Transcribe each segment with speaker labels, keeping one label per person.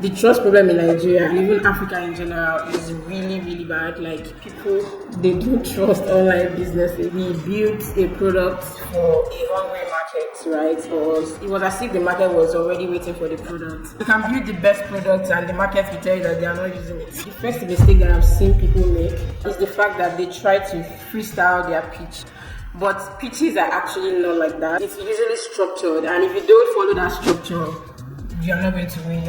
Speaker 1: the trust problem in Nigeria and even Africa in general is really, really bad. Like people, they don't trust online businesses. We built a product for a hungry market, right? Or it was as if the market was already waiting for the product. You can build the best product and the market will tell you that they are not using it. The first mistake that I've seen people make is the fact that they try to freestyle their pitch. But pitches are actually not like that. It's usually structured, and if you don't follow that structure, you are not going to win.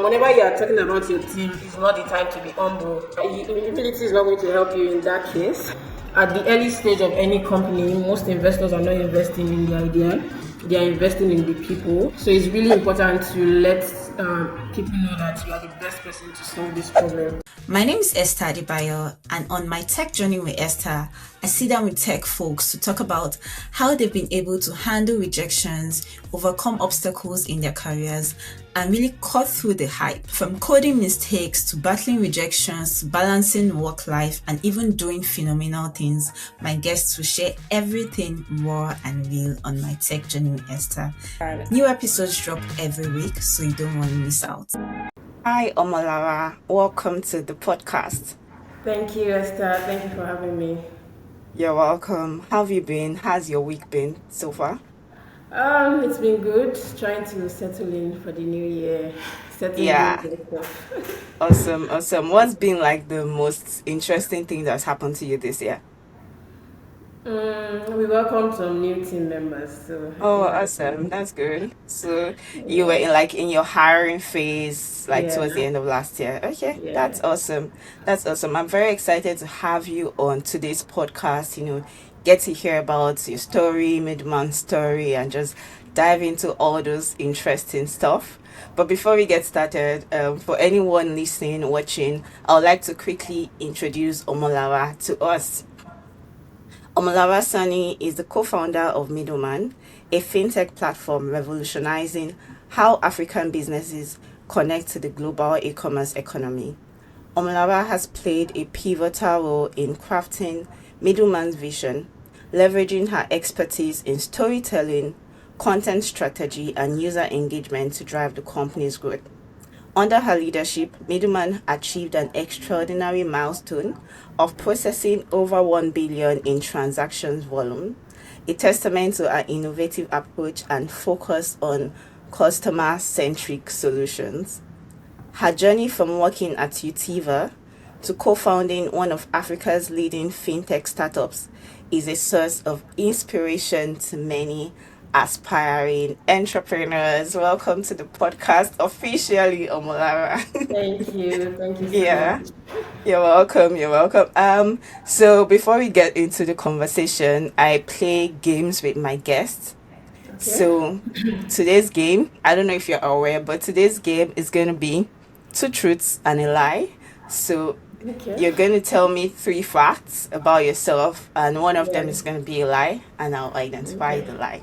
Speaker 1: Whenever you are talking about your team, it's not the time to be humble. Humility is not going to help you in that case. At the early stage of any company, most investors are not investing in the idea. They are investing in the people. So it's really important to let people know that you are the best person to solve this problem.
Speaker 2: My name is Esther Adebayo, and on my tech journey with Esther, I sit down with tech folks to talk about how they've been able to handle rejections, overcome obstacles in their careers, and really cut through the hype. From coding mistakes to battling rejections to balancing work life and even doing phenomenal things, my guests will share everything raw and real on my tech journey with Esther. New episodes drop every week, so you don't want to miss out. Hi, Omolara. Welcome to the podcast.
Speaker 1: Thank you, Esther. Thank you for having me.
Speaker 2: You're welcome. How have you been? How's your week been so far?
Speaker 1: It's been good. Trying to settle in for the new year.
Speaker 2: Awesome. What's been like the most interesting thing that's happened to you this year?
Speaker 1: We welcome some new team members.
Speaker 2: Awesome. That's good. So you were in your hiring phase towards the end of last year. Okay,
Speaker 1: Yeah.
Speaker 2: That's awesome. I'm very excited to have you on today's podcast, get to hear about your story, Middelman story, and just dive into all those interesting stuff. But before we get started, for anyone listening, watching, I would like to quickly introduce Omolara to us. Omolara Sanni is the co-founder of Middleman, a FinTech platform revolutionizing how African businesses connect to the global e-commerce economy. Omolara has played a pivotal role in crafting Middleman's vision, leveraging her expertise in storytelling, content strategy, and user engagement to drive the company's growth. Under her leadership, Midddleman achieved an extraordinary milestone of processing over 1 billion in transactions volume, a testament to her innovative approach and focus on customer-centric solutions. Her journey from working at Utiva to co-founding one of Africa's leading fintech startups is a source of inspiration to many aspiring entrepreneurs. Welcome to the podcast officially, Omolara.
Speaker 1: Thank you so much.
Speaker 2: You're welcome. So before we get into the conversation, I play games with my guests.
Speaker 1: Okay.
Speaker 2: So today's game, I don't know if you're aware, but today's game is going to be 2 truths and a lie. So you're going to tell me 3 facts about yourself, and one of them is going to be a lie, and I'll identify the lie.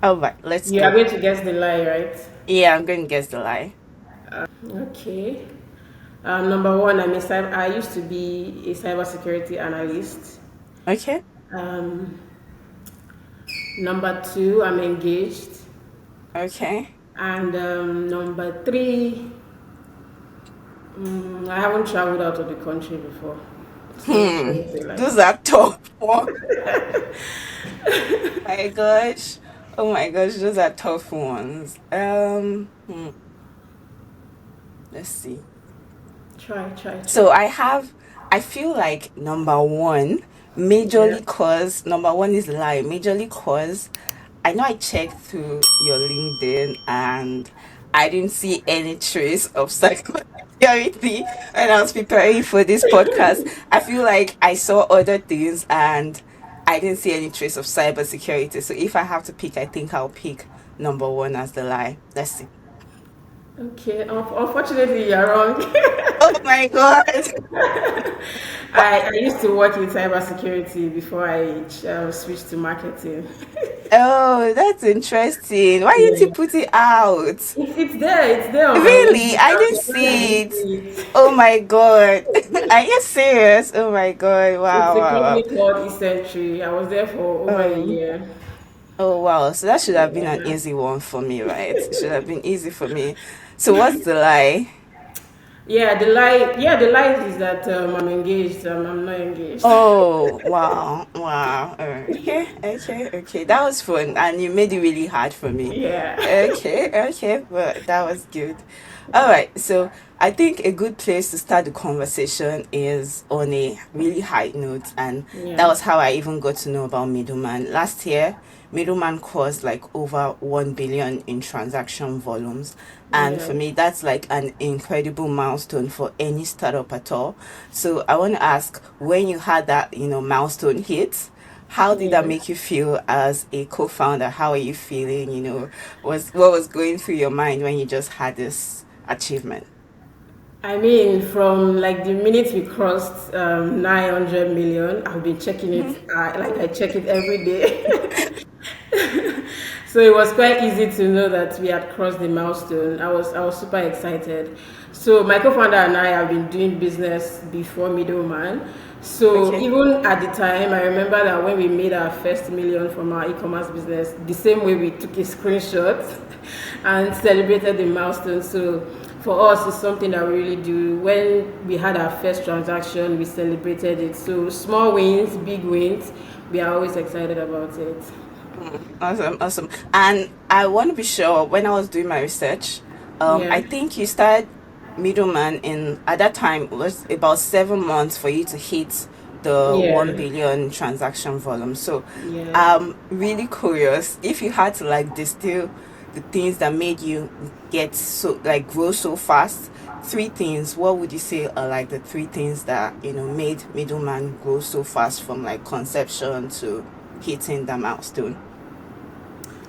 Speaker 2: All right, let's go.
Speaker 1: You are going to guess the lie, right?
Speaker 2: Yeah, I'm going to guess the lie.
Speaker 1: Okay. Number one, I used to be a cybersecurity analyst.
Speaker 2: Okay.
Speaker 1: Number 2, I'm engaged.
Speaker 2: Okay.
Speaker 1: And number 3, I haven't traveled out of the country before.
Speaker 2: Those are tough ones. Oh my gosh, those are tough ones. Let's see.
Speaker 1: Try.
Speaker 2: So I feel like number one is a lie. Majorly cause I know I checked through your LinkedIn and I didn't see any trace of cybersecurity when I was preparing for this podcast. I feel like I saw other things and I didn't see any trace of cybersecurity. So if I have to pick, I think I'll pick number 1 as the lie. Let's see.
Speaker 1: Okay, unfortunately, you're wrong.
Speaker 2: Oh my God.
Speaker 1: I used to work in cybersecurity before I switched to marketing.
Speaker 2: Oh, that's interesting. Why didn't you put it out?
Speaker 1: It's there. On
Speaker 2: Really? I didn't see it. Oh my God. Are you serious? Oh my God. Wow.
Speaker 1: It's a company called Essential. I was there for over a year.
Speaker 2: Oh wow. So that should have been an easy one for me, right? It should have been easy for me. So what's the lie?
Speaker 1: Yeah, the lie is that I'm engaged. I'm not engaged.
Speaker 2: Oh, wow, wow. Okay, okay, okay. That was fun, and you made it really hard for me.
Speaker 1: Yeah.
Speaker 2: Okay, okay, but that was good. All right, so I think a good place to start the conversation is on a really high note, and that
Speaker 1: Yeah.
Speaker 2: was how I even got to know about Middleman. Last year, Middleman caused like over 1 billion in transaction volumes. And
Speaker 1: Yeah.
Speaker 2: for me, that's like an incredible milestone for any startup at all. So I want to ask, when you had that, milestone hit, how did that
Speaker 1: Yeah.
Speaker 2: make you feel as a co-founder? How are you feeling? What was going through your mind when you just had this achievement?
Speaker 1: I mean, from like the minute we crossed 900 million, I've been checking it. Like I check it every day. So it was quite easy to know that we had crossed the milestone. I was super excited. So my co-founder and I have been doing business before Middleman. So
Speaker 2: Okay.
Speaker 1: even at the time, I remember that when we made our first million from our e-commerce business, the same way we took a screenshot and celebrated the milestone. So for us, it's something that we really do. When we had our first transaction, we celebrated it. So small wins, big wins, we are always excited about it.
Speaker 2: Awesome, awesome. And I want to be sure, when I was doing my research,
Speaker 1: Yeah,
Speaker 2: I think you started Middleman in, at that time, it was about 7 months for you to hit the 1
Speaker 1: yeah,
Speaker 2: billion transaction volume. So
Speaker 1: yeah.
Speaker 2: I'm really curious if you had to like distill the things that made you get so, like, grow so fast. Three things, what would you say are like the three things that, made Middleman grow so fast from like conception to hitting the milestone?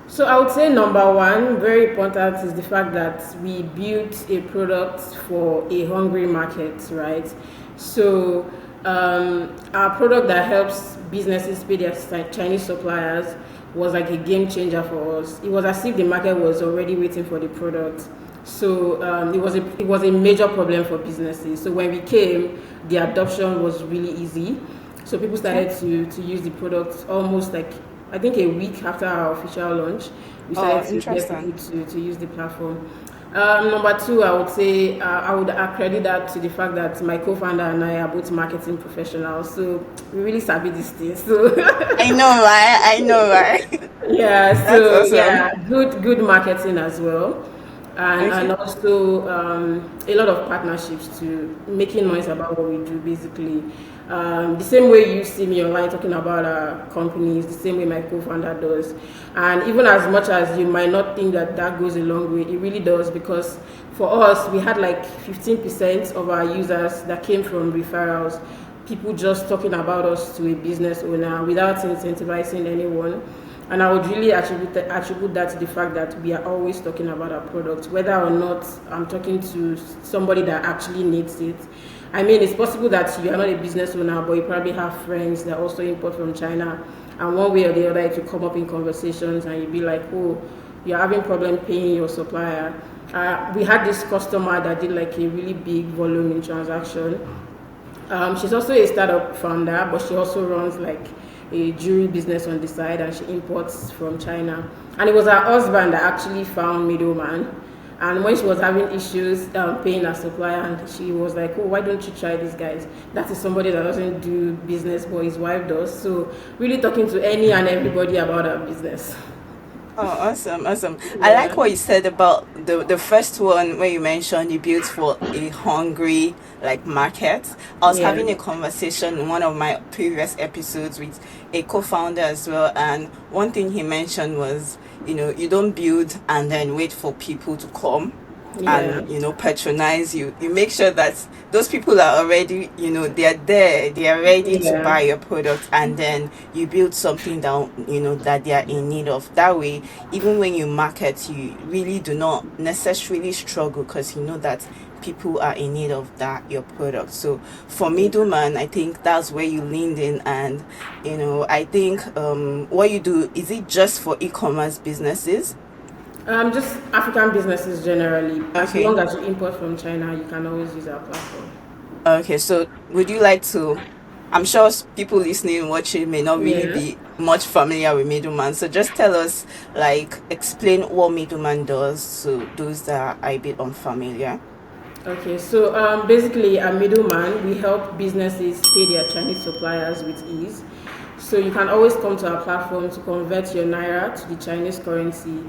Speaker 1: So I would say number one, very important, is the fact that we built a product for a hungry market, right? So our product that helps businesses pay their Chinese suppliers was like a game changer for us. It was as if the market was already waiting for the product. So it was a major problem for businesses. So when we came, the adoption was really easy. So people
Speaker 2: Okay.
Speaker 1: started to use the product almost like I think a week after our official launch. We
Speaker 2: Oh,
Speaker 1: started to get
Speaker 2: interesting.
Speaker 1: people to use the platform. Number two, I would say I would accredit that to the fact that my co-founder and I are both marketing professionals, so we really sabi these things. So
Speaker 2: I know, right? I know, right?
Speaker 1: yeah,
Speaker 2: That's
Speaker 1: so
Speaker 2: awesome.
Speaker 1: yeah, good marketing as well, and
Speaker 2: Okay.
Speaker 1: also a lot of partnerships to making noise about what we do. Basically, the same way you see me online talking about our companies, the same way my co-founder does, and even as much as you might not think that that goes a long way, it really does because for us we had like 15% of our users that came from referrals, people just talking about us to a business owner without incentivizing anyone. And I would really attribute that to the fact that we are always talking about our product, whether or not I'm talking to somebody that actually needs it. I mean, it's possible that you are not a business owner, but you probably have friends that also import from China. And one way or the other, it will come up in conversations and you'll be like, oh, you're having problem paying your supplier. We had this customer that did like a really big volume in transaction. She's also a startup founder, but she also runs like a jewelry business on the side, and she imports from China. And it was her husband that actually found Middleman. And when she was having issues paying her supplier, and she was like, "Oh, why don't you try these guys? That is somebody that doesn't do business, but his wife does." So, really talking to any and everybody about our business.
Speaker 2: Oh, awesome, awesome. I like
Speaker 1: Yeah,
Speaker 2: what you said about the first one where you mentioned you built for a hungry like market. I was
Speaker 1: yeah,
Speaker 2: having a conversation in one of my previous episodes with a co-founder as well, and one thing he mentioned was, you don't build and then wait for people to come
Speaker 1: yeah,
Speaker 2: and patronize you. You make sure that those people are already, they're there, they are ready to
Speaker 1: yeah.
Speaker 2: buy your product, and then you build something that that they are in need of. That way, even when you market, you really do not necessarily struggle because you know that people are in need of that your product. So for Middleman, I think that's where you leaned in, and I think what you do, is it just for e-commerce businesses?
Speaker 1: Just African businesses generally. As long
Speaker 2: Okay.
Speaker 1: as you import from China, you can always use our platform.
Speaker 2: Okay, so would you like to? I'm sure people listening, watching may not really
Speaker 1: Yeah.
Speaker 2: be much familiar with Middleman. So just tell us, like, explain what Middleman does to those that are a bit unfamiliar.
Speaker 1: Okay, so basically, a middleman, we help businesses pay their Chinese suppliers with ease. So you can always come to our platform to convert your naira to the Chinese currency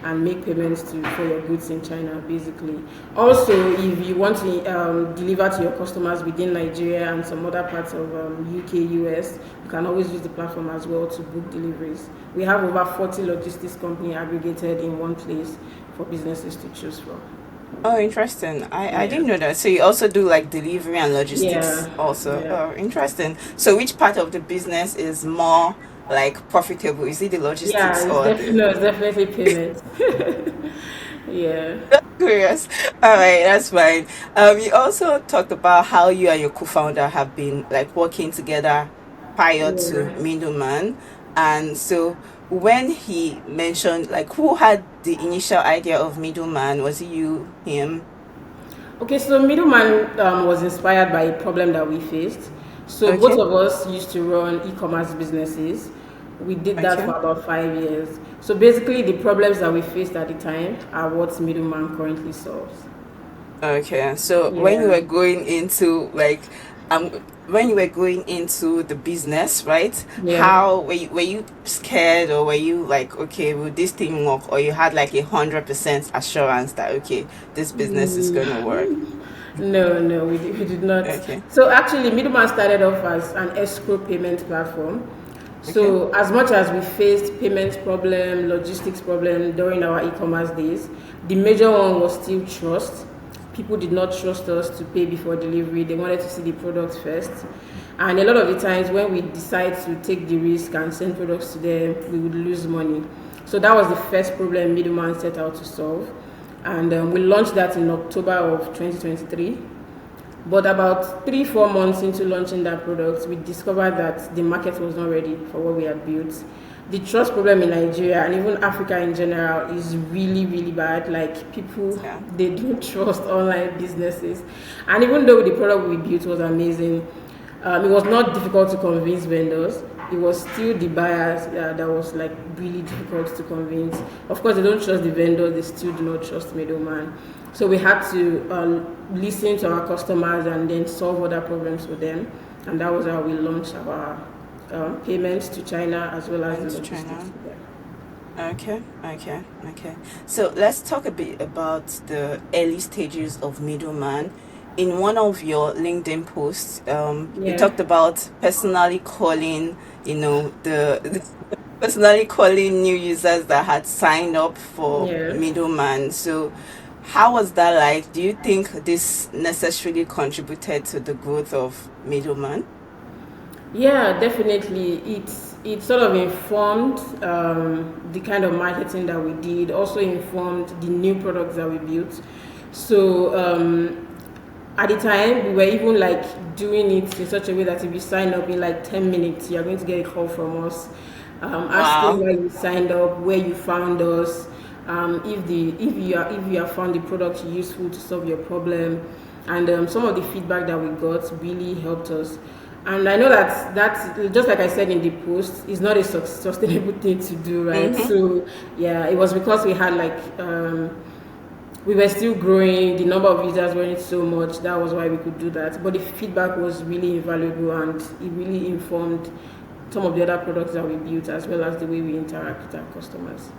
Speaker 1: and make payments for your goods in China, basically. Also, if you want to deliver to your customers within Nigeria and some other parts of UK, US, you can always use the platform as well to book deliveries. We have over 40 logistics company aggregated in one place for businesses to choose from.
Speaker 2: Oh, interesting. I
Speaker 1: Yeah.
Speaker 2: didn't know that. So you also do like delivery and logistics
Speaker 1: Yeah,
Speaker 2: also.
Speaker 1: yeah,
Speaker 2: Oh, interesting. So which part of the business is more like profitable? Is it the
Speaker 1: yeah.
Speaker 2: logistics or the
Speaker 1: No, it's definitely payment. Yeah,
Speaker 2: curious? All right, that's fine. You also talked about how you and your co-founder have been like working together prior to
Speaker 1: yeah.
Speaker 2: Middleman. And so when he mentioned like who had the initial idea of Middleman, was it you, him?
Speaker 1: Okay, so Middleman was inspired by a problem that we faced. So both
Speaker 2: Okay.
Speaker 1: of us used to run e-commerce businesses. We did that
Speaker 2: Okay.
Speaker 1: for about 5 years. So basically, the problems that we faced at the time are what Middleman currently solves.
Speaker 2: Okay, so when you
Speaker 1: Yeah,
Speaker 2: were going into when you were going into the business, right?
Speaker 1: yeah.
Speaker 2: How were you scared or were you like, okay, will this thing work? Or you had like 100% assurance that okay, this business is gonna work.
Speaker 1: No, no, we did not.
Speaker 2: Okay,
Speaker 1: So actually, Middleman started off as an escrow payment platform.
Speaker 2: okay,
Speaker 1: So as much as we faced payment problem, logistics problem during our e-commerce days, the major one was still trust. People did not trust us to pay before delivery. They wanted to see the product first. And a lot of the times when we decide to take the risk and send products to them, we would lose money. So that was the first problem Middleman set out to solve. And we launched that in October of 2023. But about 3 4 months into launching that product, we discovered that the market was not ready for what we had built. The trust problem in Nigeria and even Africa in general is really, really bad. Like people,
Speaker 2: yeah.
Speaker 1: they don't trust online businesses. And even though the product we built was amazing, it was not difficult to convince vendors. It was still the buyers that was like really difficult to convince. Of course, they don't trust the vendors. They still do not trust middleman. So we had to listen to our customers and then solve other problems for them. And that was how we launched our payments to China as well as
Speaker 2: And
Speaker 1: the
Speaker 2: to
Speaker 1: logistics.
Speaker 2: China. Okay. So let's talk a bit about the early stages of Middleman. In one of your LinkedIn posts, you
Speaker 1: Yeah,
Speaker 2: talked about personally calling, the personally calling new users that had signed up for
Speaker 1: yeah.
Speaker 2: Middleman. So how was that like? Do you think this necessarily contributed to the growth of Middleman?
Speaker 1: Yeah, definitely. It sort of informed the kind of marketing that we did. Also informed the new products that we built. So at the time, we were even like doing it in such a way that if you sign up in like 10 minutes, you're going to get a call from us, asking
Speaker 2: Wow.
Speaker 1: why you signed up, where you found us, if you have found the product useful to solve your problem, and some of the feedback that we got really helped us. And I know that just like I said in the post, is not a sustainable thing to do, right?
Speaker 2: Mm-hmm.
Speaker 1: So yeah, it was because we had like we were still growing, the number of users weren't so much. That was why we could do that. But the feedback was really invaluable and it really informed some of the other products that we built as well as the way we interact with our customers.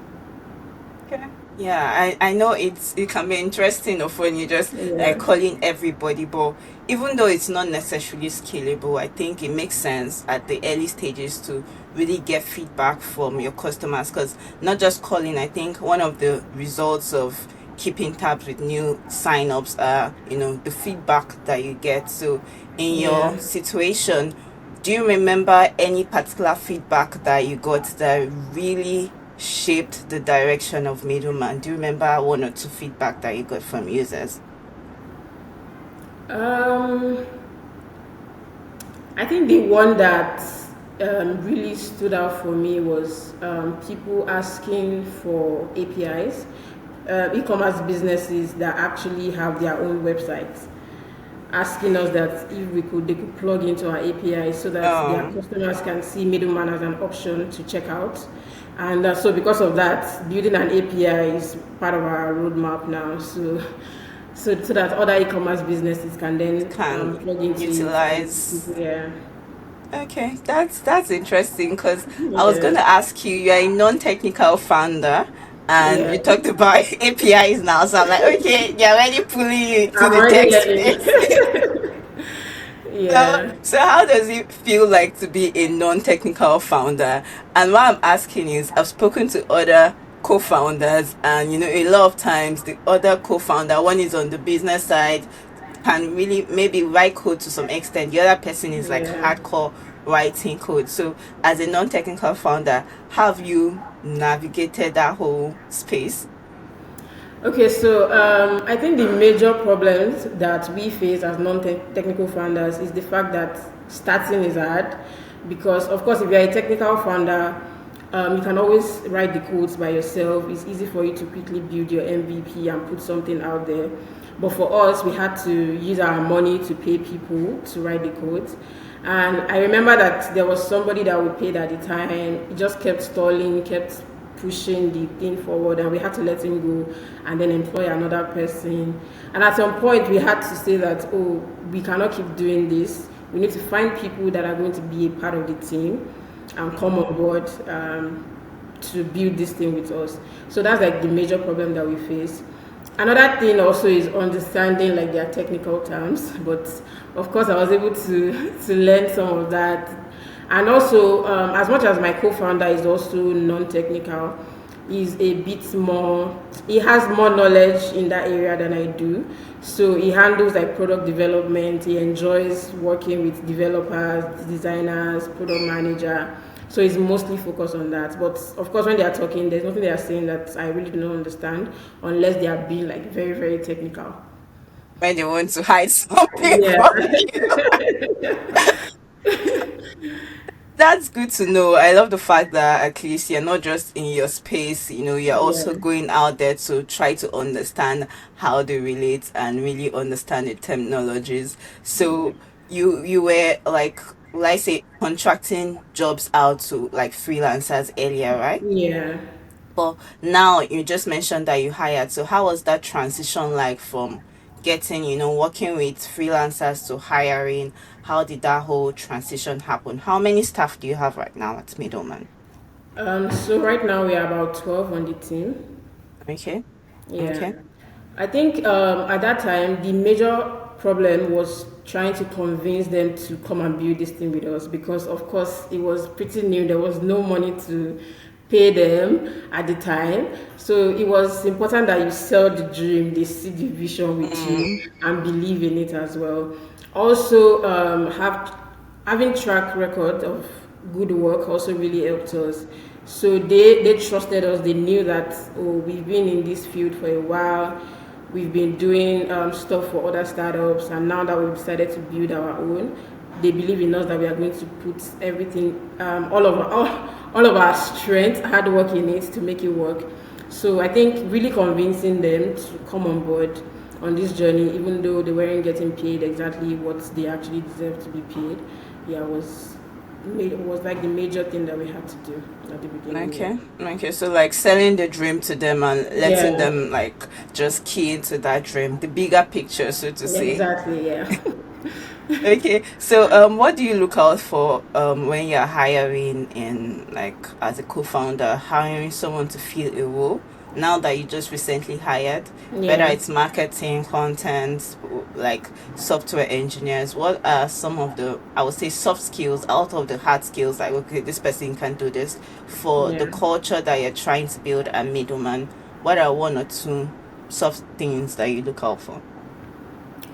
Speaker 2: Okay. Yeah, I know it can be interesting of when you just
Speaker 1: Yeah.
Speaker 2: calling everybody, but even though it's not necessarily scalable, I think it makes sense at the early stages to really get feedback from your customers because not just calling, I think one of the results of keeping tabs with new signups are, the feedback that you get. So in
Speaker 1: Yeah.
Speaker 2: your situation, do you remember any particular feedback that you got that really shaped the direction of Middleman? Do you remember one or two feedback that you got from users?
Speaker 1: Um, I think the one that really stood out for me was people asking for APIs, e-commerce businesses that actually have their own websites, asking us that if they could plug into our API so that their
Speaker 2: Um,
Speaker 1: customers can see middleman as an option to check out. And so because of that, building an API is part of our roadmap now. So so that other e-commerce businesses can then
Speaker 2: Can
Speaker 1: plug into it.
Speaker 2: utilize.
Speaker 1: Yeah,
Speaker 2: Okay, that's interesting because I was
Speaker 1: yeah,
Speaker 2: going to ask you, you're a non-technical founder and
Speaker 1: yeah.
Speaker 2: you talked about APIs now. So I'm like, okay, you're already pulling you into
Speaker 1: I'm
Speaker 2: the
Speaker 1: already
Speaker 2: tech
Speaker 1: learning.
Speaker 2: space. So,
Speaker 1: Yeah,
Speaker 2: so how does it feel like to be a non-technical founder? And what I'm asking is, I've spoken to other co-founders, and a lot of times the other co-founder, one is on the business side, can really maybe write code to some extent. The other person is like
Speaker 1: yeah.
Speaker 2: hardcore writing code. So, as a non-technical founder, have you navigated that whole space?
Speaker 1: Okay, so I think the major problems that we face as non-technical founders is the fact that starting is hard because, of course, if you're a technical founder, you can always write the codes by yourself. It's easy for you to quickly build your MVP and put something out there. But for us, we had to use our money to pay people to write the codes. And I remember that there was somebody that we paid at the time. It just kept stalling, kept pushing the thing forward, and we had to let him go and then employ another person. And at some point we had to say that, oh, we cannot keep doing this. We need to find people that are going to be a part of the team and come on board to build this thing with us. So that's like the major problem that we face. Another thing also is understanding like their technical terms, but of course I was able to learn some of that. And also, as much as my co-founder is also non-technical, he's a bit more. He has more knowledge in that area than I do. So he handles like product development. He enjoys working with developers, designers, product manager. So he's mostly focused on that. But of course, when they are talking, there's nothing they are saying that I really do not understand, unless they are being like very, very technical.
Speaker 2: When they want to hide something
Speaker 1: Yeah,
Speaker 2: from you. That's good to know. I love the fact that at least you're not just in your space, you're also
Speaker 1: yeah,
Speaker 2: going out there to try to understand how they relate and really understand the terminologies. So you were like, let's say, contracting jobs out to like freelancers earlier, right?
Speaker 1: yeah.
Speaker 2: But now you just mentioned that you hired. So how was that transition like from getting, working with freelancers to hiring? How did that whole transition happen? How many staff do you have right now at Middleman?
Speaker 1: So right now we are about 12 on the team.
Speaker 2: Okay.
Speaker 1: Yeah.
Speaker 2: Okay.
Speaker 1: I think at that time the major problem was trying to convince them to come and build this thing with us because of course it was pretty new. There was no money to pay them at the time. So it was important that you sell the dream, they see the vision with you
Speaker 2: Mm,
Speaker 1: and believe in it as well. Also having track record of good work also really helped us. So they trusted us. They knew that, oh, we've been in this field for a while. We've been doing stuff for other startups, and now that we've decided to build our own, they believe in us that we are going to put everything, all of our strength, hard work in it to make it work. So I think really convincing them to come on board on this journey, even though they weren't getting paid exactly what they actually deserve to be paid, yeah, was like the major thing that we had to do at the beginning. Yeah,
Speaker 2: okay. Okay. So like selling the dream to them and letting
Speaker 1: yeah,
Speaker 2: them like just key into that dream, the bigger picture, so to say.
Speaker 1: exactly. Yeah.
Speaker 2: Okay, so what do you look out for when you're hiring in like as a co-founder, hiring someone to fill a role? Now that you just recently hired, whether
Speaker 1: Yeah.
Speaker 2: it's marketing, content, like software engineers, what are some of the, I would say, soft skills out of the hard skills? Like, okay, this person can do this for the
Speaker 1: Yeah.
Speaker 2: culture that you're trying to build at Middleman. What are one or two soft things that you look out for?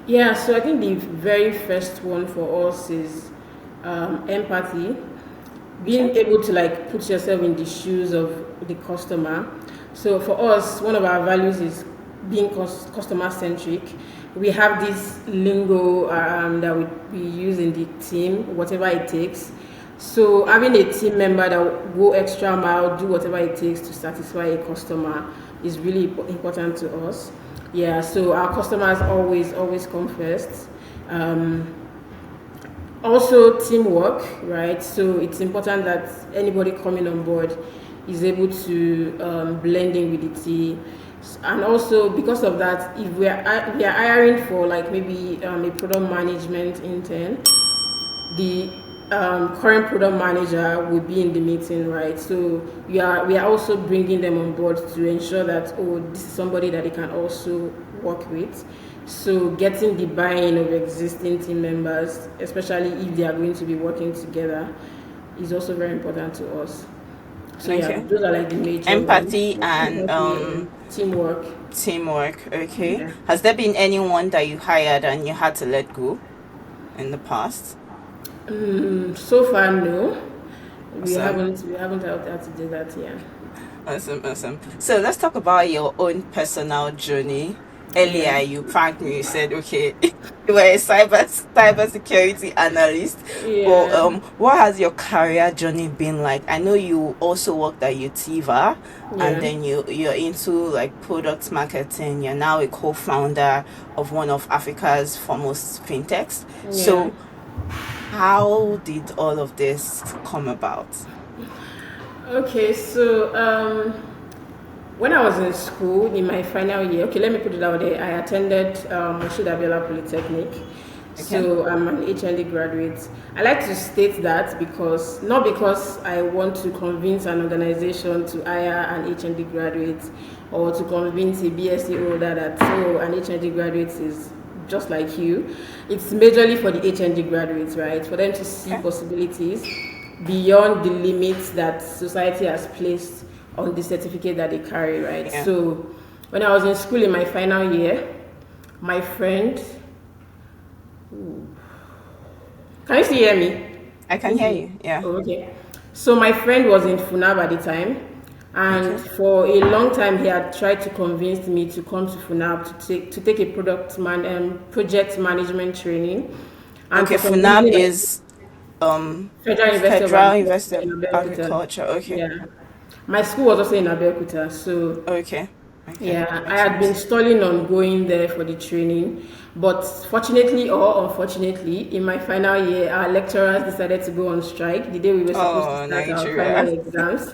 Speaker 1: Yeah, so I think the very first one for us is empathy,
Speaker 2: Okay.
Speaker 1: being able to like put yourself in the shoes of the customer. So for us, one of our values is being customer centric. We have this lingo that we use in the team, whatever it takes. So having a team member that will go extra mile, do whatever it takes to satisfy a customer is really important to us. Yeah, so our customers always come first. Um, Also teamwork, right? So it's important that anybody coming on board is able to blend in with the team. And also because of that, if we are hiring for like maybe a product management intern, the current product manager will be in the meeting, right? So we are also bringing them on board to ensure that, oh, this is somebody that they can also work with. So getting the buy-in of existing team members, especially if they are going to be working together, is also very important to us. So yeah,
Speaker 2: Okay.
Speaker 1: those are like the major ones.
Speaker 2: Empathy and
Speaker 1: Empathy and teamwork.
Speaker 2: teamwork. Okay.
Speaker 1: Yeah.
Speaker 2: Has there been anyone that you hired and you had to let go in the past?
Speaker 1: So far, no. We
Speaker 2: Awesome.
Speaker 1: haven't we haven't had to do that yet.
Speaker 2: Awesome, awesome. So let's talk about your own personal journey.
Speaker 1: Yeah.
Speaker 2: Earlier, you pranked me. You said, "Okay, you were a cyber security analyst." But
Speaker 1: Yeah.
Speaker 2: what has your career journey been like? I know you also worked at Utiva, and
Speaker 1: Yeah.
Speaker 2: then you're into like product marketing. You're now a co-founder of one of Africa's foremost fintechs.
Speaker 1: Yeah.
Speaker 2: So, how did all of this come about?
Speaker 1: Okay, so when I was in school in my final year, okay, let me put it out there. I attended Oshidabiola Polytechnic,
Speaker 2: Okay.
Speaker 1: so I'm an HND graduate. I like to state that because not because I want to convince an organization to hire an HND graduate or to convince a BSc holder that so an HND graduate is just like you. It's majorly for the HND graduates, right? For them to see
Speaker 2: Okay.
Speaker 1: possibilities beyond the limits that society has placed on the certificate that they carry, right?
Speaker 2: Yeah.
Speaker 1: So when I was in school in my final year, my friend, can you still hear me?
Speaker 2: I can hear you. Yeah.
Speaker 1: Oh, okay. So my friend was in Funab at the time, and
Speaker 2: Okay.
Speaker 1: for a long time he had tried to convince me to come to Funab to take a project management training, and
Speaker 2: Okay,
Speaker 1: for some
Speaker 2: FUNAB
Speaker 1: reason, like
Speaker 2: is
Speaker 1: Federal University of
Speaker 2: Federal University
Speaker 1: Agriculture
Speaker 2: of
Speaker 1: in Abeokuta.
Speaker 2: Agriculture. Okay.
Speaker 1: Yeah, my school was also in Abeokuta, so
Speaker 2: Okay. Okay.
Speaker 1: yeah, I
Speaker 2: Makes
Speaker 1: had been
Speaker 2: sense.
Speaker 1: stalling on going there for the training, but fortunately or unfortunately, in my final year, our lecturers decided to go on strike the day we were supposed to
Speaker 2: Oh,
Speaker 1: start our final
Speaker 2: Nigeria.
Speaker 1: exams.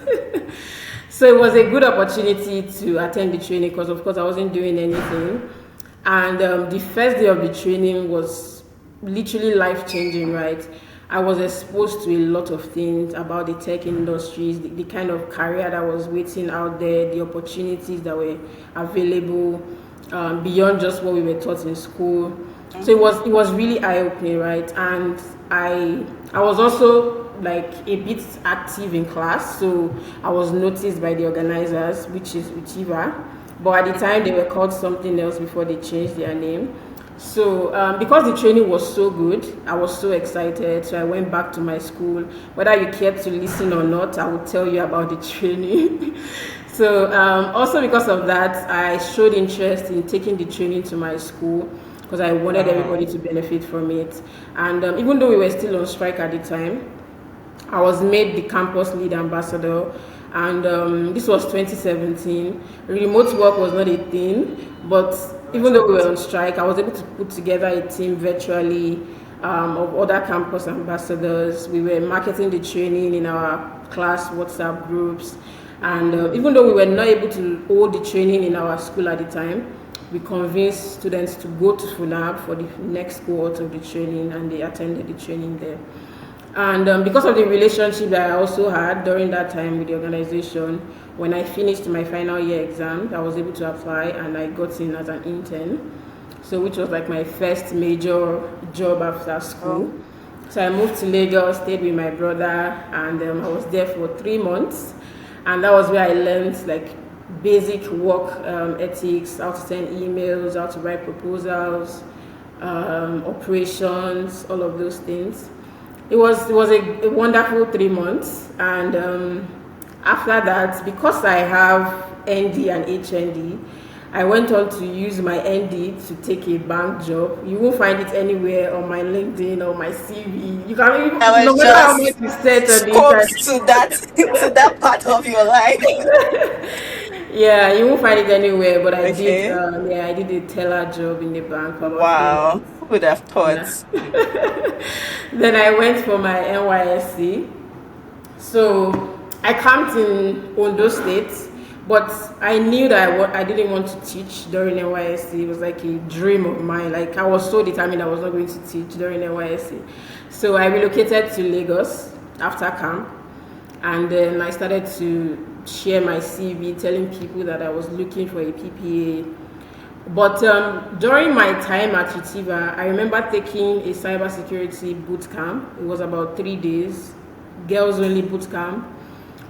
Speaker 1: So it was a good opportunity to attend the training because, of course, I wasn't doing anything. And the first day of the training was literally life changing, right? I was exposed to a lot of things about the tech industries, the kind of career that was waiting out there, the opportunities that were available beyond just what we were taught in school. So it was really eye opening, right? And I was also like a bit active in class, so I was noticed by the organizers, which is Uchiva. But at the time, they were called something else before they changed their name. So, because the training was so good, I was so excited. So, I went back to my school. Whether you cared to listen or not, I would tell you about the training. So, also because of that, I showed interest in taking the training to my school because I wanted everybody
Speaker 2: Oh,
Speaker 1: to benefit from it. And even though we were still on strike at the time, I was made the campus lead ambassador, and this was 2017. Remote work was not a thing, but even though we were on strike, I was able to put together a team virtually of other campus ambassadors. We were marketing the training in our class WhatsApp groups, and even though we were not able to hold the training in our school at the time, we convinced students to go to FUNAB for the next cohort of the training, and they attended the training there. And because of the relationship that I also had during that time with the organization, when I finished my final year exam, I was able to apply and I got in as an intern. So, which was like my first major job after
Speaker 2: oh,
Speaker 1: school. So, I moved to Lagos, stayed with my brother, and I was there for 3 months. And that was where I learned like basic work ethics, how to send emails, how to write proposals, operations, all of those things. It was a wonderful 3 months, and after that, because I have ND and HND, I went on to use my ND to take a bank job. You won't find it anywhere on my LinkedIn or my CV. You can,
Speaker 2: I
Speaker 1: no
Speaker 2: was
Speaker 1: matter how
Speaker 2: just
Speaker 1: much you search on the
Speaker 2: scoped to that
Speaker 1: internet.
Speaker 2: to that part of your life.
Speaker 1: Yeah, you won't find it anywhere. But I did.
Speaker 2: Okay.
Speaker 1: Yeah, I did a teller job in the bank for about three
Speaker 2: Wow.
Speaker 1: months.
Speaker 2: Who would have
Speaker 1: Yeah.
Speaker 2: thought?
Speaker 1: Then I went for my NYSC. So I camped in Ondo State, But I knew that I didn't want to teach during NYSC. It was like a dream of mine. Like I was so determined I was not going to teach during NYSC. So I relocated to Lagos after camp, and then I started to share my CV, telling people that I was looking for a PPA. But during my time at Utiva, I remember taking a cybersecurity boot camp. It was about 3 days, girls only boot camp,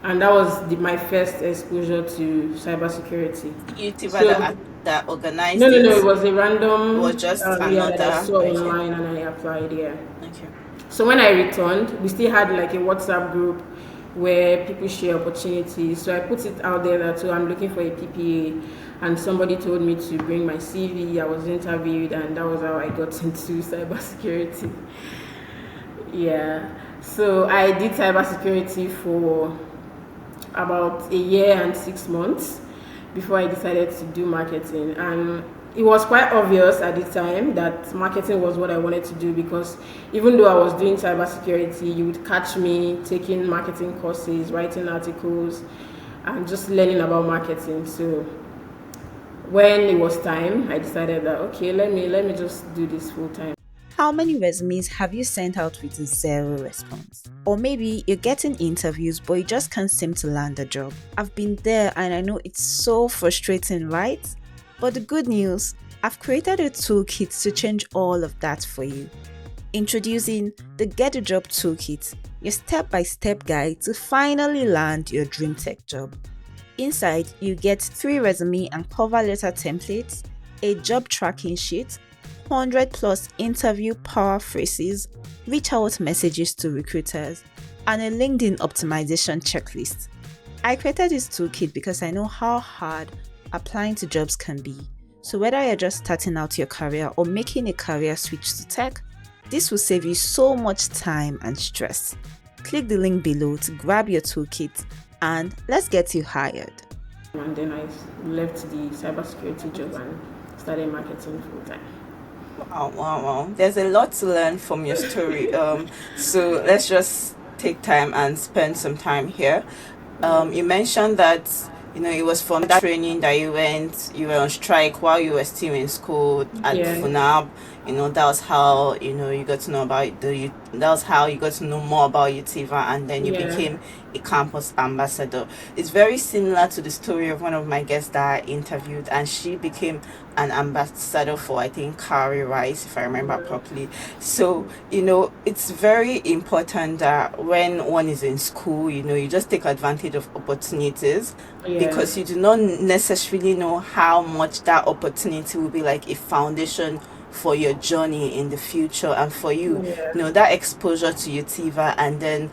Speaker 1: and that was my first exposure to cybersecurity.
Speaker 2: YouTuber
Speaker 1: So
Speaker 2: that
Speaker 1: no,
Speaker 2: organized
Speaker 1: no, no, it
Speaker 2: it
Speaker 1: was a random,
Speaker 2: was just
Speaker 1: yeah, that I
Speaker 2: another.
Speaker 1: saw
Speaker 2: Okay.
Speaker 1: online and I applied. Yeah.
Speaker 2: Okay.
Speaker 1: So when I returned, we still had like a WhatsApp group where people share opportunities. So I put it out there that I'm looking for a PPA, and somebody told me to bring my CV. I was interviewed, and that was how I got into cybersecurity. Yeah. So I did cybersecurity for about a year and 6 months before I decided to do marketing. And it was quite obvious at the time that marketing was what I wanted to do, because even though I was doing cybersecurity, you would catch me taking marketing courses, writing articles, and just learning about marketing. So when it was time, I decided that okay, let me just do this full time.
Speaker 3: How many resumes have you sent out with zero response? Or maybe you're getting interviews but you just can't seem to land a job. I've been there and I know it's so frustrating, right? But the good news, I've created a toolkit to change all of that for you. Introducing the Get a Job Toolkit, your step-by-step guide to finally land your dream tech job. Inside, you get 3 resume and cover letter templates, a job tracking sheet, 100 plus interview power phrases, reach out messages to recruiters, and a LinkedIn optimization checklist. I created this toolkit because I know how hard applying to jobs can be. So whether you're just starting out your career or making a career switch to tech, this will save you so much time and stress. Click the link below to grab your toolkit and let's get you hired.
Speaker 1: And then I left the cybersecurity job and started marketing full time.
Speaker 2: Wow, wow, wow. There's a lot to learn from your story. So let's just take time and spend some time here. You mentioned that it was from that training that you were on strike while you were still in school at
Speaker 1: Yeah,
Speaker 2: FUNAB. That was how you got to know about that was how you got to know more about Utiva, and then you
Speaker 1: yeah,
Speaker 2: became a campus ambassador. It's very similar to the story of one of my guests that I interviewed, and she became an ambassador for, I think, Curry Rice, if I remember properly. So it's very important that when one is in school, you just take advantage of opportunities,
Speaker 1: yeah,
Speaker 2: because you do not necessarily know how much that opportunity will be like a foundation for your journey in the future, and for you,
Speaker 1: yeah,
Speaker 2: that exposure to Utiva, and then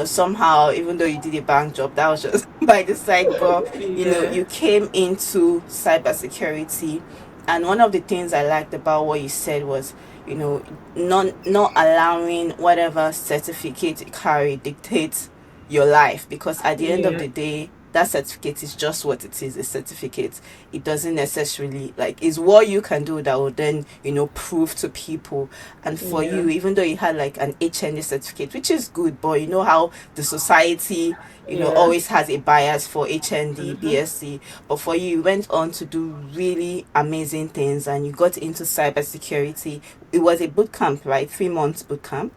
Speaker 2: somehow, even though you did a bank job, that was just by the side, but
Speaker 1: yeah,
Speaker 2: you came into cybersecurity. And one of the things I liked about what you said was, not allowing whatever certificate you carry dictate your life, because at the end of
Speaker 1: yeah,
Speaker 2: the day, that certificate is just what it is, a certificate. It doesn't necessarily, like, is what you can do that will then prove to people. And for
Speaker 1: yeah,
Speaker 2: you, even though you had like an HND certificate, which is good, but you know how the society
Speaker 1: yeah.
Speaker 2: always has a bias for HND,
Speaker 1: Mm-hmm.
Speaker 2: BSc. But for you, you went on to do really amazing things, and you got into cybersecurity. It was a boot camp, right? 3 months boot camp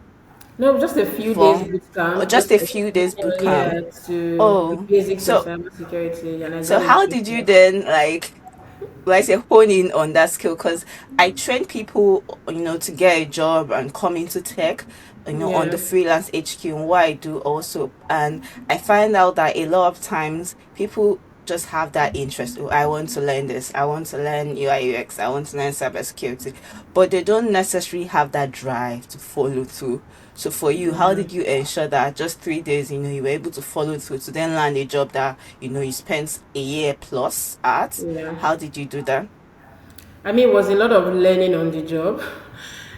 Speaker 1: No, just a few days
Speaker 2: for,
Speaker 1: boot
Speaker 2: or
Speaker 1: camp,
Speaker 2: just
Speaker 1: just
Speaker 2: a few days boot
Speaker 1: specifically
Speaker 2: camp.
Speaker 1: to the
Speaker 2: Oh,
Speaker 1: basics of
Speaker 2: so
Speaker 1: cybersecurity and
Speaker 2: so how
Speaker 1: examination.
Speaker 2: did you then, like I say, hone in on that skill? Because I train people, to get a job and come into tech, on
Speaker 1: Yeah,
Speaker 2: the freelance HQ, and what I do also. And I find out that a lot of times people just have that interest. Oh, I want to learn this. I want to learn UI UX. I want to learn cybersecurity, but they don't necessarily have that drive to follow through. So for you, how
Speaker 1: yeah,
Speaker 2: did you ensure that just 3 days, you were able to follow through to then land a job that you spent a year plus at?
Speaker 1: yeah.
Speaker 2: How did you do that?
Speaker 1: I mean, it was a lot of learning on the job.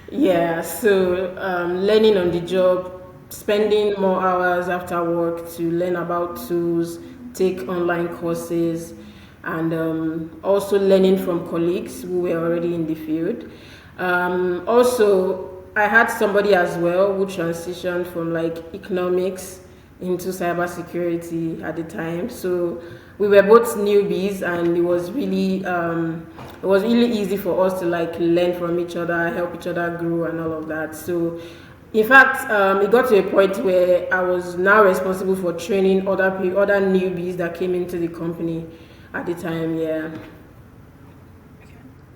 Speaker 1: Yeah, so learning on the job, spending more hours after work to learn about tools, take online courses, and also learning from colleagues who were already in the field. Also, I had somebody as well who transitioned from like economics into cybersecurity at the time. So we were both newbies, and it was really easy for us to like learn from each other, help each other grow, and all of that. So in fact, it got to a point where I was now responsible for training other newbies that came into the company at the time. Yeah.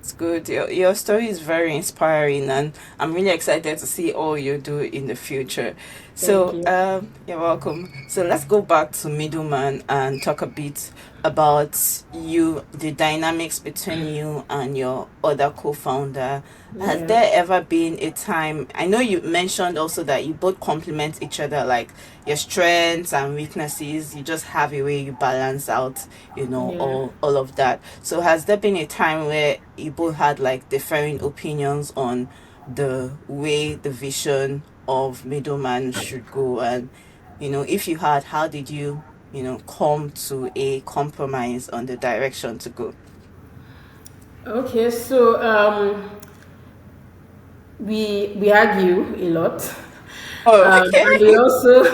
Speaker 2: It's good. Your story is very inspiring, and I'm really excited to see all you do in the future.
Speaker 1: Thank
Speaker 2: So,
Speaker 1: you.
Speaker 2: you're welcome. So, let's go back to Middleman and talk a bit about the dynamics between you and your other co founder. Has
Speaker 1: Yeah.
Speaker 2: there ever been a time? I know you mentioned also that you both complement each other, like your strengths and weaknesses. You just have a way you balance out,
Speaker 1: Yeah.
Speaker 2: all of that. So has there been a time where you both had like differing opinions on the way the vision of Middleman should go? And if you had, how did you come to a compromise on the direction to go?
Speaker 1: Okay. So we argue a lot.
Speaker 2: Oh,
Speaker 1: And we
Speaker 2: okay.
Speaker 1: also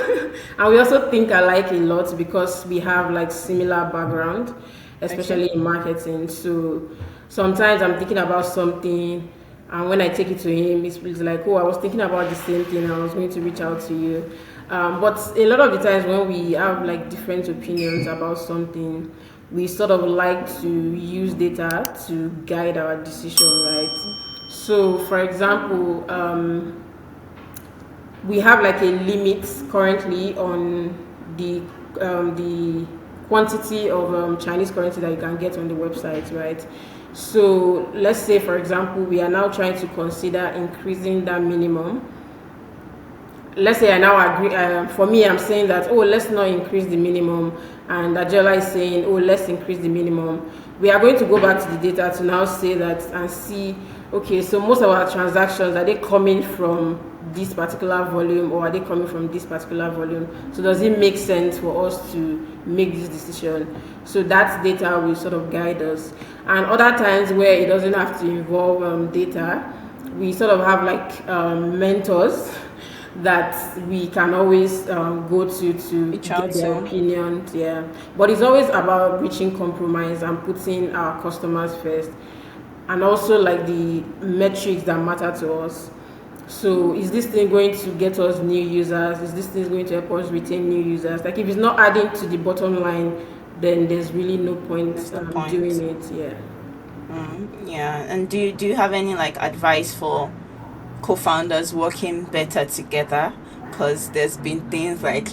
Speaker 1: and we also think alike a lot because we have like similar background,
Speaker 2: Okay.
Speaker 1: especially in marketing. So sometimes I'm thinking about something, and when I take it to him, it's like, oh, I was thinking about the same thing. I was going to reach out to you. But a lot of the times when we have like different opinions about something, we sort of like to use data to guide our decision, right? So, for example, we have like a limit currently on the quantity of Chinese currency that you can get on the website, right? So let's say, for example, we are now trying to consider increasing that minimum. Let's say I now agree. For me, I'm saying that, oh, let's not increase the minimum, and Ajela is saying, oh, let's increase the minimum. We are going to go back to the data to now say that and see, okay, so most of our transactions, are they coming from this particular volume, or are they coming from this particular volume? So does it make sense for us to make this decision? So that data will sort of guide us. And other times where it doesn't have to involve data, we sort of have like mentors that we can always go to
Speaker 2: Reach
Speaker 1: get
Speaker 2: out
Speaker 1: their
Speaker 2: to.
Speaker 1: opinions. Yeah, but it's always about reaching compromise and putting our customers first, and also like the metrics that matter to us. So is this thing going to get us new users? Is this thing going to help us retain new users? Like if it's not adding to the bottom line, then there's really no point
Speaker 2: There's no
Speaker 1: doing
Speaker 2: point.
Speaker 1: it. Yeah.
Speaker 2: Yeah. And do you have any like advice for co-founders working better together? Because there's been things like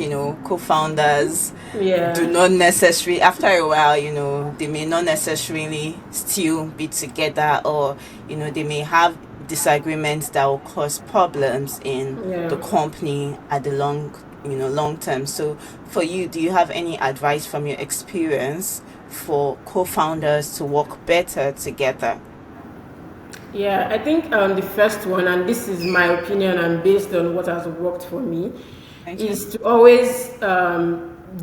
Speaker 2: co-founders do
Speaker 1: Yeah.
Speaker 2: not necessarily, after a while, they may not necessarily still be together, or they may have disagreements that will cause problems in
Speaker 1: Yeah.
Speaker 2: the company at the long term. So for you, do you have any advice from your experience for co-founders to work better together?
Speaker 1: Yeah, I think the first one, and this is my opinion and based on what has worked for me,
Speaker 2: Okay.
Speaker 1: is to always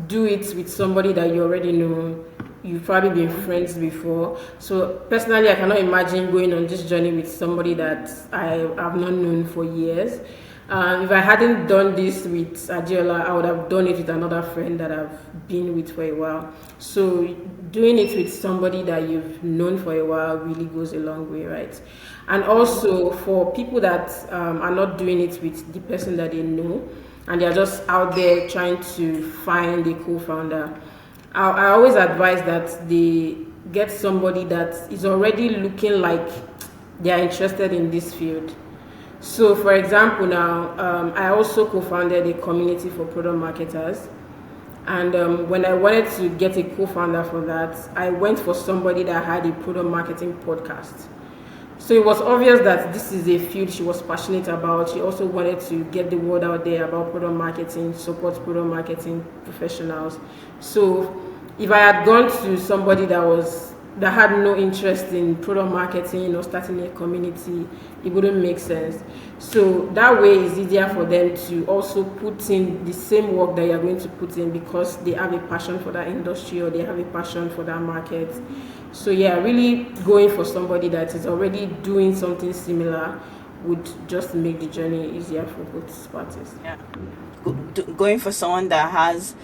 Speaker 1: do it with somebody that you already know. You've probably been friends before. So personally, I cannot imagine going on this journey with somebody that I have not known for years. If I hadn't done this with Adiola, I would have done it with another friend that I've been with for a while. So doing it with somebody that you've known for a while really goes a long way, right? And also for people that are not doing it with the person that they know, and they're just out there trying to find a co-founder, I always advise that they get somebody that is already looking like they are interested in this field. So, for example, now I also co-founded a community for product marketers, and when I wanted to get a co-founder for that, I went for somebody that had a product marketing podcast. So it was obvious that this is a field she was passionate about. She also wanted to get the word out there about product marketing, support product marketing professionals. So if I had gone to somebody that had no interest in product marketing or starting a community, it wouldn't make sense. So that way it's easier for them to also put in the same work that you're going to put in because they have a passion for that industry or they have a passion for that market. So yeah, really going for somebody that is already doing something similar would just make the journey easier for both parties.
Speaker 2: Yeah. Going for someone that has,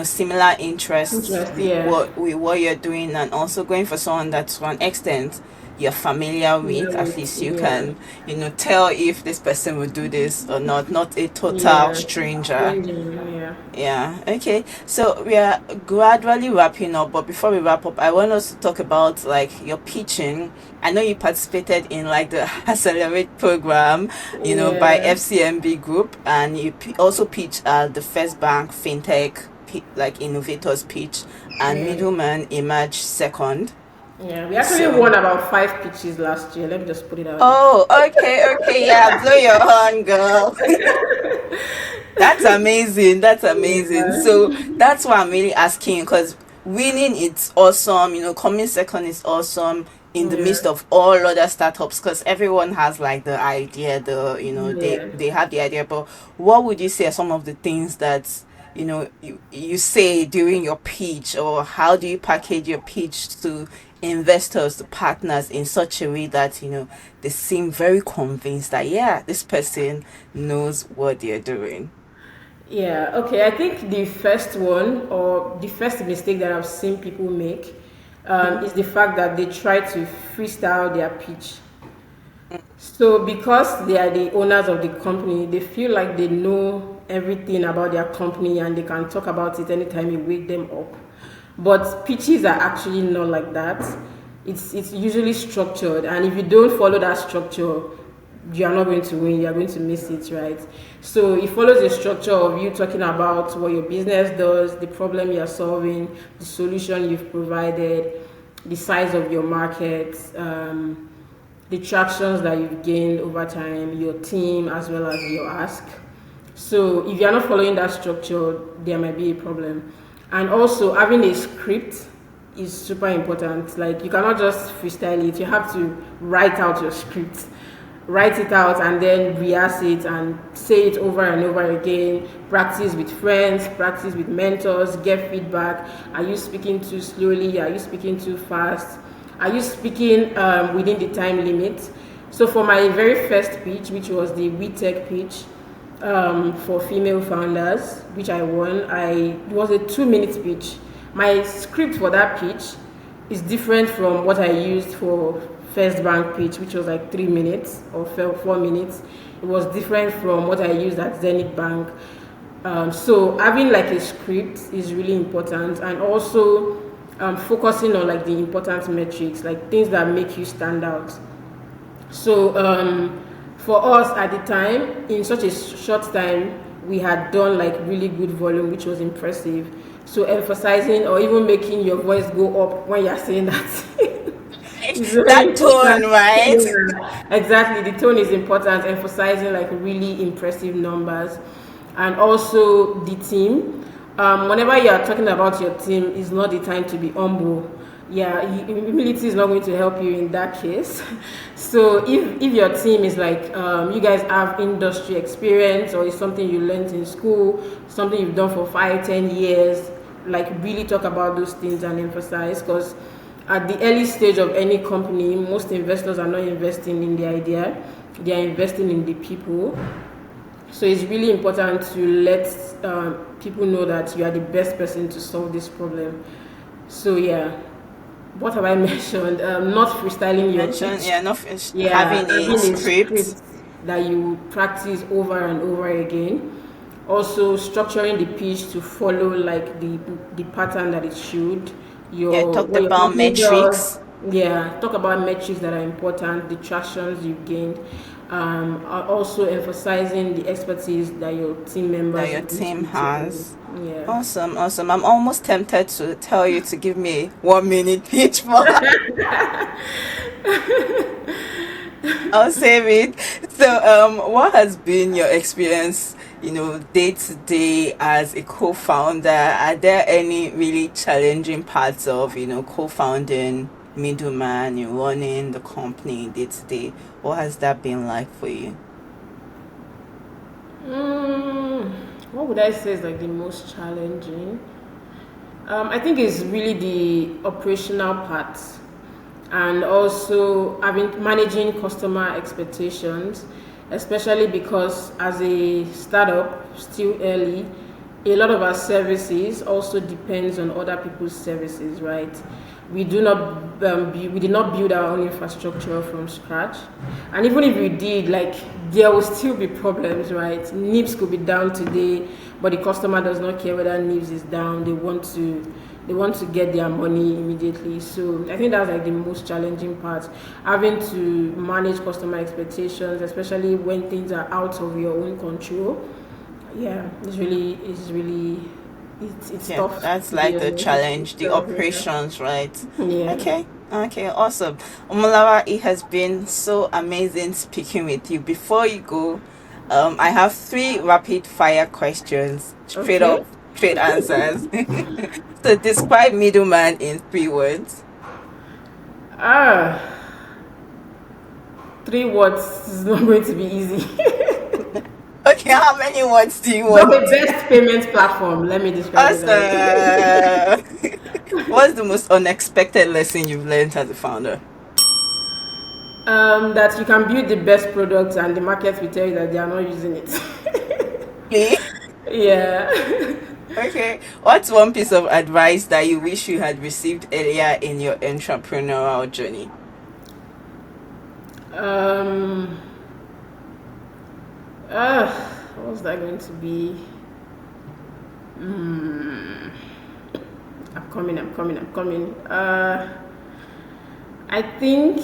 Speaker 2: similar interests
Speaker 1: Interest,
Speaker 2: with
Speaker 1: yeah.
Speaker 2: what you're doing, and also going for someone that to an extent you're familiar
Speaker 1: Yeah,
Speaker 2: with. At least you
Speaker 1: yeah,
Speaker 2: can, tell if this person will do this or not a total
Speaker 1: yeah.
Speaker 2: stranger.
Speaker 1: Changing, yeah.
Speaker 2: Yeah, okay. So we are gradually wrapping up, but before we wrap up, I want us to talk about like your pitching. I know you participated in like the Accelerate program, by
Speaker 1: Yeah,
Speaker 2: FCMB Group, and you also pitch at the First Bank FinTech like Innovators pitch, and
Speaker 1: yeah.
Speaker 2: Middleman emerged second.
Speaker 1: Yeah, we actually
Speaker 2: So,
Speaker 1: won about 5 pitches last year. Let me just put it out there.
Speaker 2: oh, okay, yeah, blow your horn, girl. That's amazing. That's amazing. So
Speaker 1: Yeah,
Speaker 2: that's why I'm really asking, because winning it's awesome. Coming second is awesome in the
Speaker 1: yeah,
Speaker 2: midst of all other startups, because everyone has like the idea, they
Speaker 1: yeah.
Speaker 2: they have the idea. But what would you say are some of the things that you say during your pitch, or how do you package your pitch to investors, to partners, in such a way that they seem very convinced that, yeah, this person knows what they're doing?
Speaker 1: Yeah, okay. I think the first one, or the first mistake that I've seen people make, is the fact that they try to freestyle their pitch. So, because they are the owners of the company, they feel like they know everything about their company and they can talk about it anytime you wake them up. But pitches are actually not like that. It's usually structured, and if you don't follow that structure, you are not going to win. You are going to miss it, right? So it follows the structure of you talking about what your business does, the problem you are solving, the solution you've provided, the size of your market, the tractions that you've gained over time, your team, as well as your ask. So if you're not following that structure, there might be a problem. And also having a script is super important. Like you cannot just freestyle it. You have to write out your script. Write it out and then rehearse it and say it over and over again. Practice with friends, practice with mentors, get feedback. Are you speaking too slowly? Are you speaking too fast? Are you speaking within the time limit? So for my very first pitch, which was the WeTech pitch for female founders, which I won, it was a 2 minute pitch. My script for that pitch is different from what I used for First Bank pitch, which was like 3 minutes or 4 minutes. It was different from what I used at Zenith Bank. So having like a script is really important, and also focusing on like the important metrics, like things that make you stand out. So for us at the time, in such a short time, we had done like really good volume, which was impressive. So emphasizing or even making your voice go up when you're saying that. It's very
Speaker 2: That tone,
Speaker 1: important.
Speaker 2: right?
Speaker 1: Yeah, exactly. The tone is important, emphasizing like really impressive numbers. And also the team. Whenever you are talking about your team, it's not the time to be humble. Yeah, humility is not going to help you in that case. So if your team is like you guys have industry experience, or it's something you learned in school, something you've done for 5-10 years, like really talk about those things and emphasize, because at the early stage of any company, most investors are not investing in the idea, they are investing in the people. So it's really important to let people know that you are the best person to solve this problem. So yeah, what have I mentioned? Not freestyling your
Speaker 2: Mention,
Speaker 1: pitch.
Speaker 2: yeah, not
Speaker 1: Yeah,
Speaker 2: having a
Speaker 1: having a
Speaker 2: script.
Speaker 1: script that you practice over and over again. Also structuring the pitch to follow like the pattern that it should.
Speaker 2: Yeah, talked
Speaker 1: What your
Speaker 2: about
Speaker 1: company does.
Speaker 2: metrics
Speaker 1: Yeah, talk about metrics that are important, the tractions you've gained. Also emphasizing the expertise that your team
Speaker 2: that
Speaker 1: members
Speaker 2: your
Speaker 1: are going to
Speaker 2: team
Speaker 1: be taking.
Speaker 2: has.
Speaker 1: Yeah.
Speaker 2: Awesome, awesome. I'm almost tempted to tell you to give me a 1 minute pitch, but I'll save it. So, what has been your experience, day to day as a co-founder? Are there any really challenging parts of, co-founding Middleman, you running the company day to day? What has that been like for you?
Speaker 1: Mm, what would I say is like the most challenging? I think it's really the operational part, and also having managing customer expectations. especially because as a startup, still early, a lot of our services also depends on other people's services, right? We do not we did not build our own infrastructure from scratch, and even if we did, like, there will still be problems, right? Nibs could be down today, but the customer does not care whether Nibs is down. They want to get their money immediately. So I think that's like the most challenging part, having to manage customer expectations, especially when things are out of your own control. Yeah, it's
Speaker 2: Yeah,
Speaker 1: tough,
Speaker 2: that's
Speaker 1: to be
Speaker 2: like the
Speaker 1: honest.
Speaker 2: challenge,
Speaker 1: It's
Speaker 2: the
Speaker 1: tough, yeah.
Speaker 2: operations, right?
Speaker 1: Yeah.
Speaker 2: Okay, awesome. Omolara, it has been so amazing speaking with you. Before you go, I have three rapid fire questions, straight
Speaker 1: Okay.
Speaker 2: up, straight answers. So describe middleman in 3 words.
Speaker 1: Ah, 3 words is not going to be easy.
Speaker 2: Okay, how many words do you
Speaker 1: Just
Speaker 2: want?
Speaker 1: the best payment platform. Let me describe it that way.
Speaker 2: Awesome. What's the most unexpected lesson you've learned as a founder?
Speaker 1: That you can build the best products and the market will tell you that they are not using it.
Speaker 2: Me?
Speaker 1: Yeah.
Speaker 2: Okay. What's one piece of advice that you wish you had received earlier in your entrepreneurial journey?
Speaker 1: Um. What was that going to be? I'm coming. I think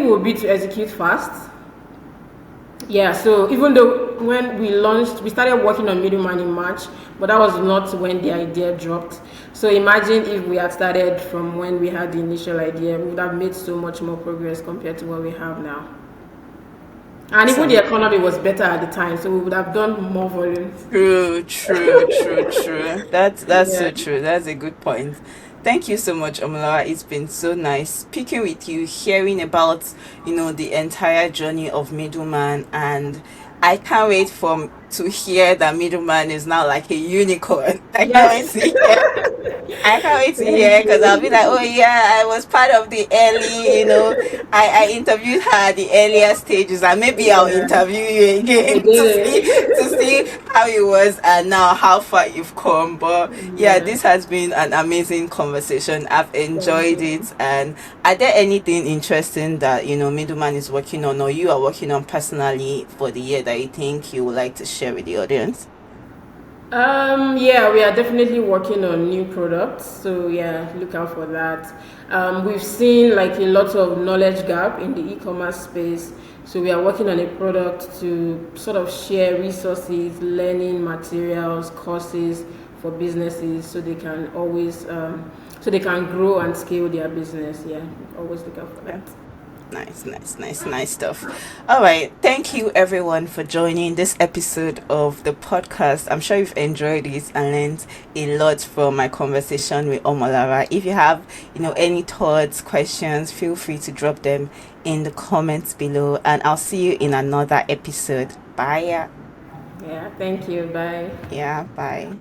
Speaker 1: it would be to execute fast. Yeah, so even though when we launched, we started working on Middleman in March, but that was not when the idea dropped. So imagine if we had started from when we had the initial idea, we would have made so much more progress compared to what we have now. And even the
Speaker 2: Awesome.
Speaker 1: economy was better at the time, so we would have done more volumes.
Speaker 2: True. That's
Speaker 1: Yeah,
Speaker 2: so true. That's a good point. Thank you so much, Omolara. It's been so nice speaking with you, hearing about, the entire journey of Middleman, and I can't wait to hear that Middleman is now like a unicorn. I can't wait
Speaker 1: yes.
Speaker 2: to hear. I can't wait to
Speaker 1: Thank
Speaker 2: hear because I'll be like,
Speaker 1: you.
Speaker 2: oh yeah, I was part of the early, I interviewed her at the earlier stages, and maybe I'll
Speaker 1: Yeah,
Speaker 2: interview you again to see
Speaker 1: again.
Speaker 2: how it was and now how far you've come. But yeah,
Speaker 1: Yeah,
Speaker 2: this has been an amazing conversation. I've
Speaker 1: thank
Speaker 2: enjoyed
Speaker 1: you.
Speaker 2: it. And are there anything interesting that Middleman is working on or you are working on personally for the year that you think you would like to share with the audience?
Speaker 1: Yeah, we are definitely working on new products. So yeah, look out for that. We've seen like a lot of knowledge gap in the e-commerce space. So we are working on a product to sort of share resources, learning materials, courses for businesses, so they can so they can grow and scale their business. Yeah, always look out for that.
Speaker 2: Nice stuff. All right. Thank you, everyone, for joining this episode of the podcast. I'm sure you've enjoyed it and learned a lot from my conversation with Omolara. If you have, any thoughts, questions, feel free to drop them in the comments below. And I'll see you in another episode. Bye.
Speaker 1: Yeah, thank you. Bye.
Speaker 2: Yeah. Bye.